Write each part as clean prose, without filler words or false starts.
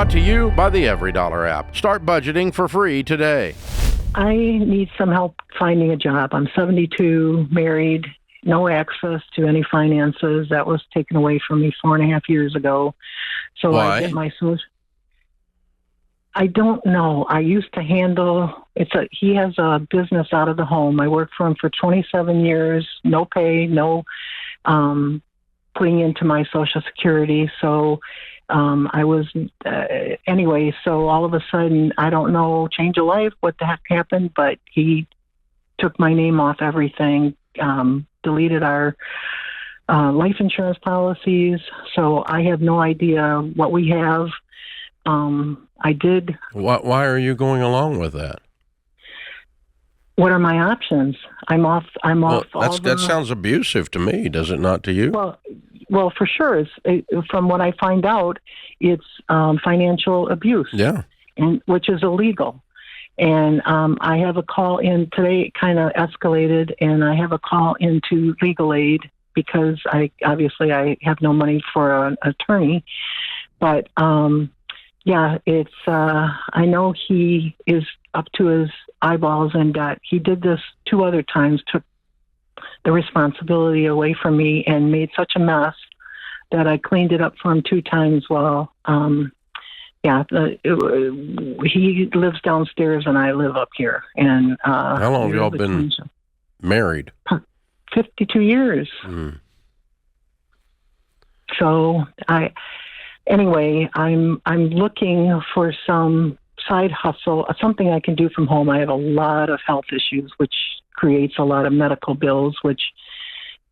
Brought to you by the Every Dollar app. Start budgeting for free today. I need some help finding a job. I'm 72, married, no access to any finances. That was taken away from me 4.5 years ago. So Why? I get my social. I don't know. I used to handle. He has a business out of the home. I worked for him for 27 years. No pay, no putting into my Social Security. So I was anyway. So all of a sudden, I don't know, change of life. What the heck happened? But he took my name off everything. Deleted our life insurance policies. So I have no idea what we have. I did. Why are you going along with that? What are my options? I'm off. Well, that sounds abusive to me, does it not to you? Well, for sure. From what I find out, it's financial abuse. Yeah. And which is illegal. And I have a call in today. It kind of escalated, and I have a call into legal aid because I have no money for an attorney. But yeah, it's. I know he is up to his eyeballs in debt. He did this 2 other times, took the responsibility away from me, and made such a mess that I cleaned it up for him 2 times. Well, he lives downstairs and I live up here. And how long have y'all been married? 52 years. Mm. So Anyway, I'm looking for some side hustle, something I can do from home. I have a lot of health issues, which creates a lot of medical bills, which,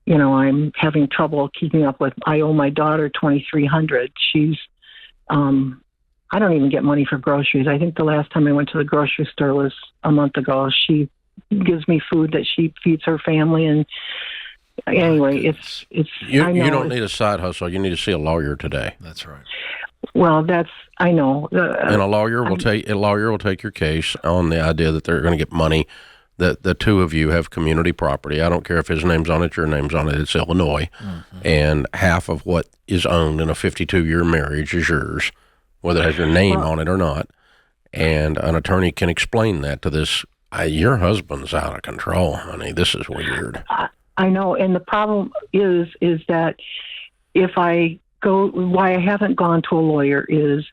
I'm having trouble keeping up with. I owe my daughter $2,300. She's, I don't even get money for groceries. I think the last time I went to the grocery store was a month ago. She gives me food that she feeds her family, and anyway, it's. You don't need a side hustle. You need to see a lawyer today. That's right. Well, I know. And a lawyer will take your case on the idea that they're going to get money. That the two of you have community property. I don't care if his name's on it, your name's on it. It's Illinois, and half of what is owned in a 52-year marriage is yours, whether it has your name on it or not. And an attorney can explain that to this. Your husband's out of control, honey. This is weird. I know, and the problem is that if I go, why I haven't gone to a lawyer is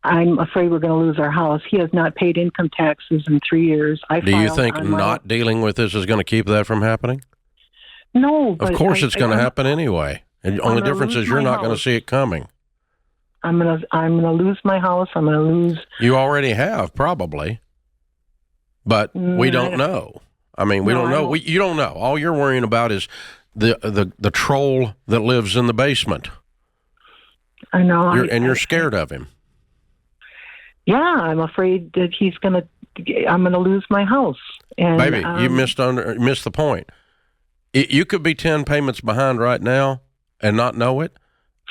I'm afraid we're going to lose our house. He has not paid income taxes in 3 years. Do you think not dealing with this is going to keep that from happening? No. But of course it's going to happen anyway. And the only difference is you're not going to see it coming. I'm gonna lose my house. I'm going to lose. You already have, probably. But we don't know. I mean, we don't know. You don't know. All you're worrying about is the troll that lives in the basement. I know. You're scared of him. Yeah, I'm afraid that I'm going to lose my house. And, baby, you missed the point. You could be 10 payments behind right now and not know it,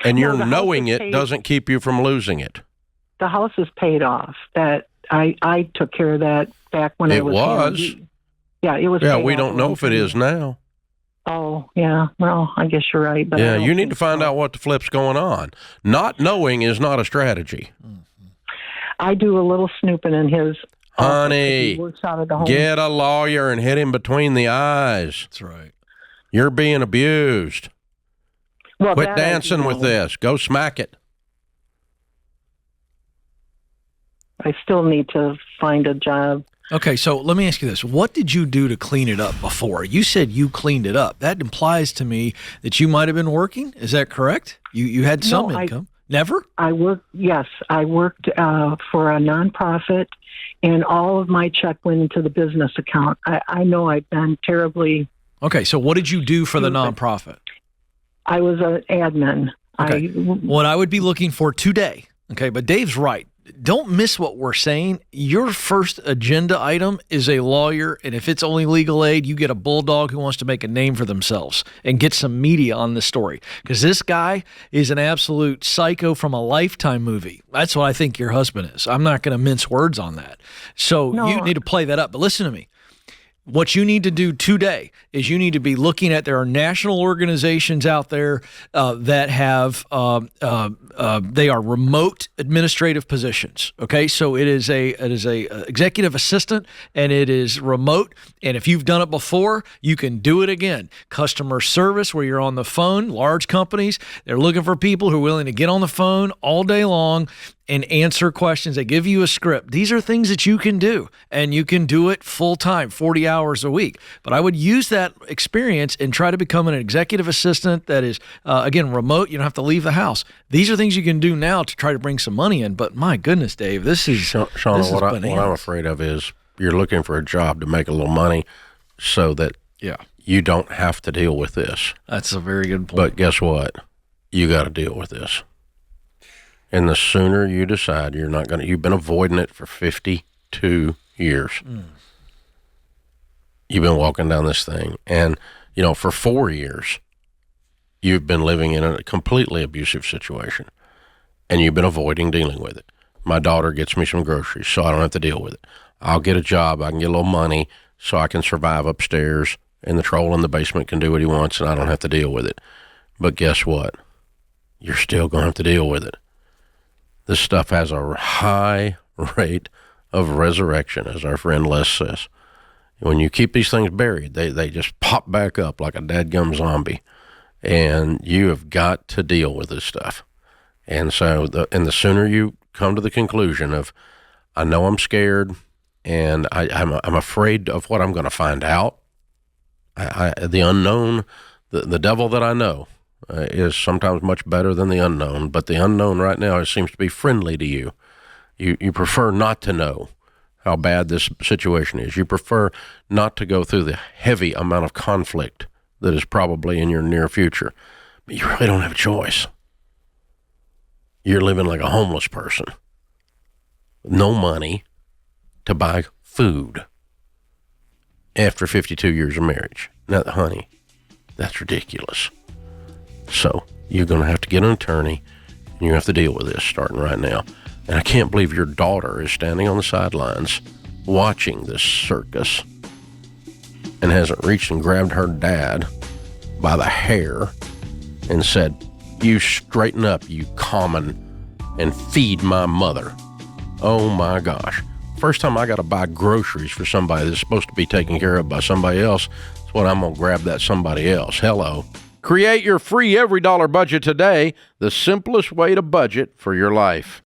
and you're knowing it doesn't keep you from losing it. The house is paid off. That I took care of that back when it was. Yeah, it was. Yeah, we don't know if it is now. Oh, yeah. Well, I guess you're right. But yeah, you need to find out what the flip's going on. Not knowing is not a strategy. I do a little snooping in his. Honey, he works out of the home. Get a lawyer and hit him between the eyes. That's right. You're being abused. Well, quit dancing with this. Go smack it. I still need to find a job. Okay, so let me ask you this. What did you do to clean it up before? You said you cleaned it up. That implies to me that you might have been working. Is that correct? You had some income. Never? I worked for a nonprofit, and all of my check went into the business account. I know I've been terribly... Okay, so what did you do for the nonprofit? I was an admin. Okay. What I would be looking for today, okay, but Dave's right. Don't miss what we're saying. Your first agenda item is a lawyer, and if it's only legal aid, you get a bulldog who wants to make a name for themselves and get some media on the story. Because this guy is an absolute psycho from a Lifetime movie. That's what I think your husband is. I'm not going to mince words on that. So you need to play that up. But listen to me. What you need to do today is you need to be looking at there are national organizations out there that have they are remote administrative positions. Okay, so it is a executive assistant, and it is remote. And if you've done it before, you can do it again. Customer service, where you're on the phone. Large companies, they're looking for people who are willing to get on the phone all day long and answer questions. They give you a script. These are things that you can do, and you can do it full time, 40 hours a week. But I would use that experience and try to become an executive assistant that is, again, remote. You don't have to leave the house. These are things you can do now to try to bring some money in. But my goodness, Dave, this is Shauna, what I'm afraid of is you're looking for a job to make a little money so that you don't have to deal with this. That's a very good point. But guess what? You got to deal with this. And the sooner you decide you're not going to, you've been avoiding it for 52 years. You've been walking down this thing. And, for 4 years, you've been living in a completely abusive situation. And you've been avoiding dealing with it. My daughter gets me some groceries so I don't have to deal with it. I'll get a job. I can get a little money so I can survive upstairs. And the troll in the basement can do what he wants and I don't have to deal with it. But guess what? You're still going to have to deal with it. This stuff has a high rate of resurrection, as our friend Les says. When you keep these things buried, they just pop back up like a dadgum zombie. And you have got to deal with this stuff. And so, the sooner you come to the conclusion of, I know I'm scared, and I'm afraid of what I'm going to find out. The unknown, the devil that I know, is sometimes much better than the unknown, but the unknown right now seems to be friendly to you. You prefer not to know how bad this situation is. You prefer not to go through the heavy amount of conflict that is probably in your near future. But you really don't have a choice. You're living like a homeless person. No money to buy food after 52 years of marriage. Now, honey, that's ridiculous. So you're going to have to get an attorney, and you have to deal with this starting right now. And I can't believe your daughter is standing on the sidelines watching this circus and hasn't reached and grabbed her dad by the hair and said, "You straighten up, you common, and feed my mother." Oh my gosh. First time I got to buy groceries for somebody that's supposed to be taken care of by somebody else, it's when I'm going to grab that somebody else. Hello. Create your free every dollar budget today, the simplest way to budget for your life.